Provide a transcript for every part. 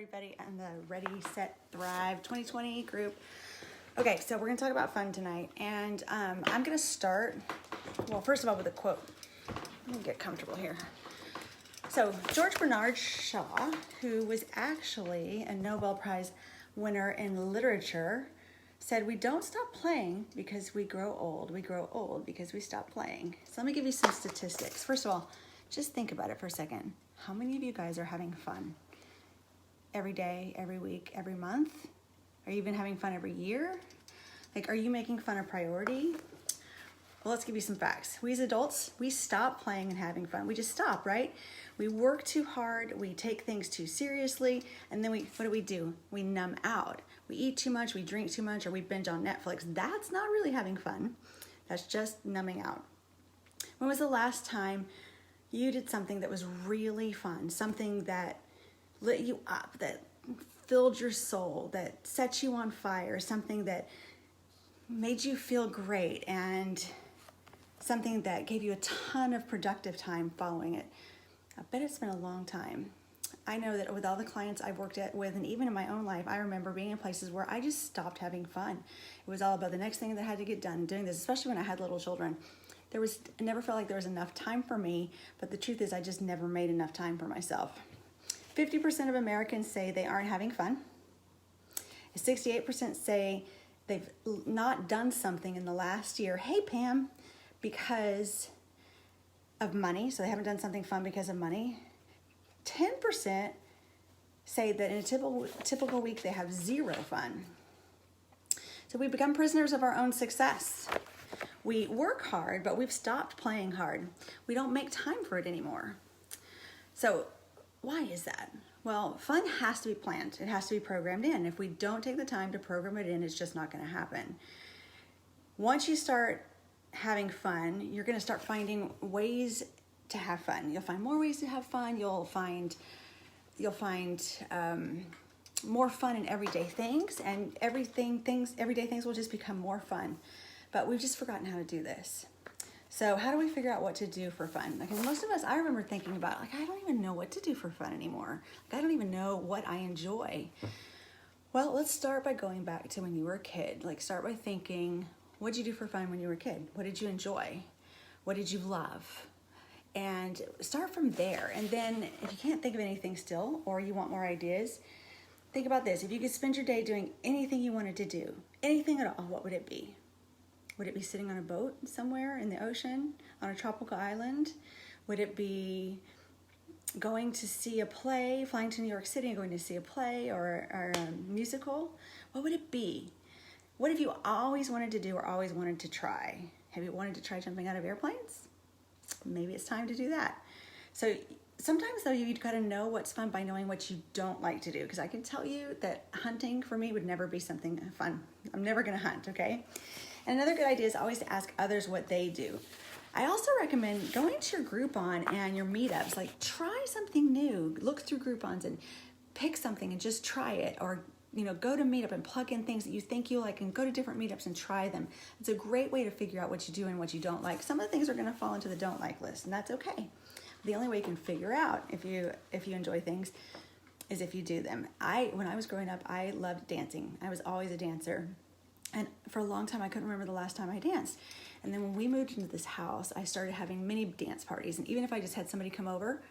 everybody in the Ready, Set, Thrive 2020 group. Okay, so we're going to talk about fun tonight, and I'm going to start, well, first of all, with a quote. Let me get comfortable here. So George Bernard Shaw, who was actually a Nobel Prize winner in literature, said, "We don't stop playing because we grow old. We grow old because we stop playing." So let me give you some statistics. First of all, just think about it for a second. How many of you guys are having fun? Every day, every week, every month? Are you even having fun every year? Like, are you making fun a priority? Well, let's give you some facts. We as adults, we stop playing and having fun. We just stop, right? We work too hard, we take things too seriously, and then what do? We numb out. We eat too much, we drink too much, or we binge on Netflix. That's not really having fun. That's just numbing out. When was the last time you did something that was really fun? Something that lit you up, that filled your soul, that set you on fire, something that made you feel great, and something that gave you a ton of productive time following it. I bet it's been a long time. I know that with all the clients I've worked with, and even in my own life, I remember being in places where I just stopped having fun. It was all about the next thing that had to get done, doing this, especially when I had little children. I never felt like there was enough time for me, but the truth is I just never made enough time for myself. 50% of Americans say they aren't having fun. 68% say they've not done something in the last year. Hey, Pam, because of money. So they haven't done something fun because of money. 10% say that in a typical week they have zero fun. So we become prisoners of our own success. We work hard, but we've stopped playing hard. We don't make time for it anymore. So why is that? Well, fun has to be planned. It has to be programmed in. If we don't take the time to program it in, it's just not going to happen. Once you start having fun, you're going to start finding ways to have fun. You'll find more ways to have fun. You'll find more fun in everyday things, and everyday things will just become more fun. But we've just forgotten how to do this. So how do we figure out what to do for fun? Like, most of us, I remember thinking about, I don't even know what to do for fun anymore. I don't even know what I enjoy. Well, let's start by going back to when you were a kid. Start by thinking, what did you do for fun when you were a kid? What did you enjoy? What did you love? And start from there. And then if you can't think of anything still, or you want more ideas, think about this. If you could spend your day doing anything you wanted to do, anything at all, what would it be? Would it be sitting on a boat somewhere in the ocean, on a tropical island? Would it be going to see a play, flying to New York City and going to see a play or a musical? What would it be? What have you always wanted to do or always wanted to try? Have you wanted to try jumping out of airplanes? Maybe it's time to do that. So sometimes, though, you've got to know what's fun by knowing what you don't like to do. Because I can tell you that hunting for me would never be something fun. I'm never going to hunt, okay? And another good idea is always to ask others what they do. I also recommend going to your Groupon and your meetups. Try something new. Look through Groupons and pick something and just try it. Or go to Meetup and plug in things that you think you like and go to different meetups and try them. It's a great way to figure out what you do and what you don't like. Some of the things are going to fall into the don't like list, and that's okay. The only way you can figure out if you enjoy things is if you do them. When I was growing up, I loved dancing. I was always a dancer. And for a long time, I couldn't remember the last time I danced. And then when we moved into this house, I started having mini dance parties. And even if I just had somebody come over,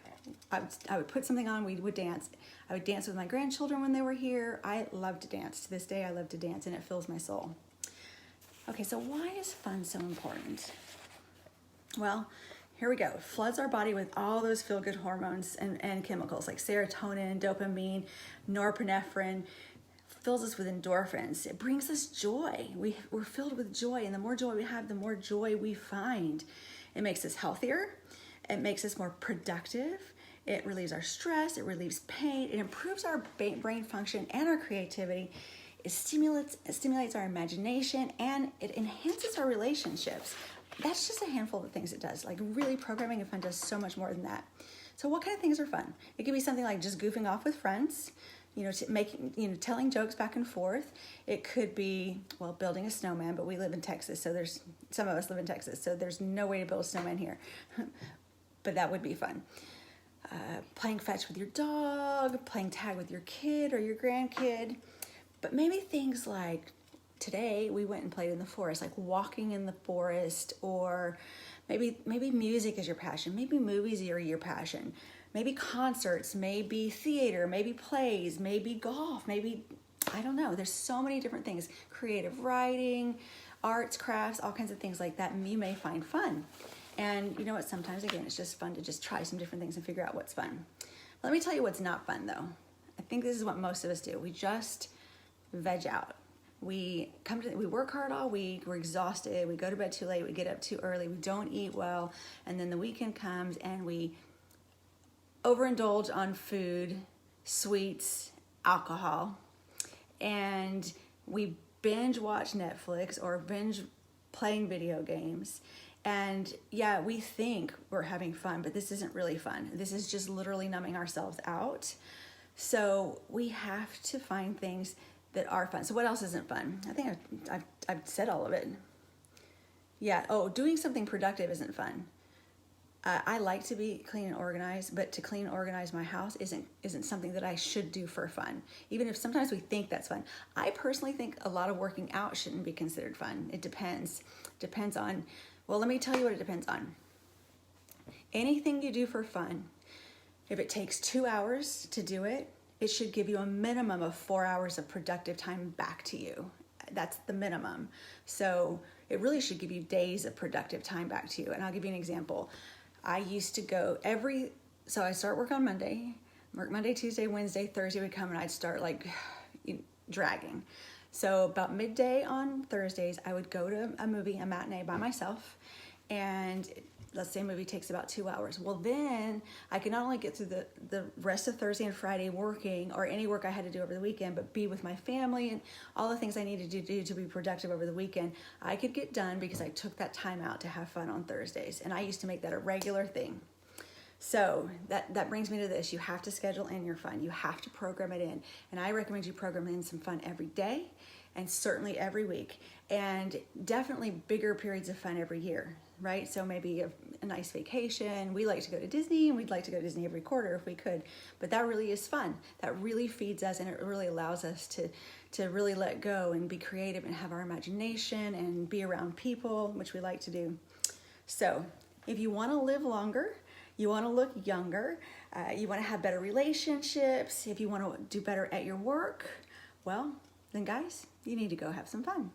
I would put something on, we would dance. I would dance with my grandchildren when they were here. I love to dance. To this day, I love to dance, and it fills my soul. Okay, so why is fun so important? Well, here we go. It floods our body with all those feel-good hormones and chemicals like serotonin, dopamine, norepinephrine. Fills us with endorphins. It brings us joy. We're filled with joy, and the more joy we have, the more joy we find. It makes us healthier. It makes us more productive. It relieves our stress. It relieves pain. It improves our brain function and our creativity. It stimulates our imagination, and it enhances our relationships. That's just a handful of the things it does. Really, programming and fun does so much more than that. So what kind of things are fun? It could be something like just goofing off with friends, telling jokes back and forth. It could be, building a snowman, but we live in Texas, so some of us live in Texas, so there's no way to build a snowman here. But that would be fun. playing fetch with your dog, playing tag with your kid or your grandkid. But maybe things like today we went and played in the forest, like walking in the forest, or maybe music is your passion, maybe movies are your passion, maybe concerts, maybe theater, maybe plays, maybe golf, maybe, I don't know. There's so many different things, creative writing, arts, crafts, all kinds of things like that you may find fun. And you know what, sometimes again, it's just fun to just try some different things and figure out what's fun. Let me tell you what's not fun though. I think this is what most of us do. We just veg out. We work hard all week, we're exhausted, we go to bed too late, we get up too early, we don't eat well, and then the weekend comes and we overindulge on food, sweets, alcohol, and we binge watch Netflix or binge playing video games. And yeah, we think we're having fun, but this isn't really fun. This is just literally numbing ourselves out. So we have to find things that are fun. So what else isn't fun? I think I've said all of it. Yeah, doing something productive isn't fun. I like to be clean and organized, but to clean and organize my house isn't something that I should do for fun. Even if sometimes we think that's fun. I personally think a lot of working out shouldn't be considered fun. It depends. Depends on, well, let me tell you what it depends on. Anything you do for fun, if it takes 2 hours to do it, it should give you a minimum of 4 hours of productive time back to you. That's the minimum. So it really should give you days of productive time back to you. And I'll give you an example. I used to go so I start work on Monday, work Monday, Tuesday, Wednesday, Thursday would come and I'd start like dragging. So about midday on Thursdays, I would go to a matinee by myself, and let's say a movie takes about 2 hours. Well, then I could not only get through the rest of Thursday and Friday working or any work I had to do over the weekend, but be with my family and all the things I needed to do to be productive over the weekend. I could get done because I took that time out to have fun on Thursdays. And I used to make that a regular thing. So that brings me to this. You have to schedule in your fun. You have to program it in. And I recommend you program in some fun every day and certainly every week. And definitely bigger periods of fun every year, right? So maybe a nice vacation. We like to go to Disney, and we'd like to go to Disney every quarter if we could. But that really is fun. That really feeds us, and it really allows us to really let go and be creative and have our imagination and be around people, which we like to do. So if you want to live longer, you want to look younger, you want to have better relationships, if you want to do better at your work, well, then guys, you need to go have some fun.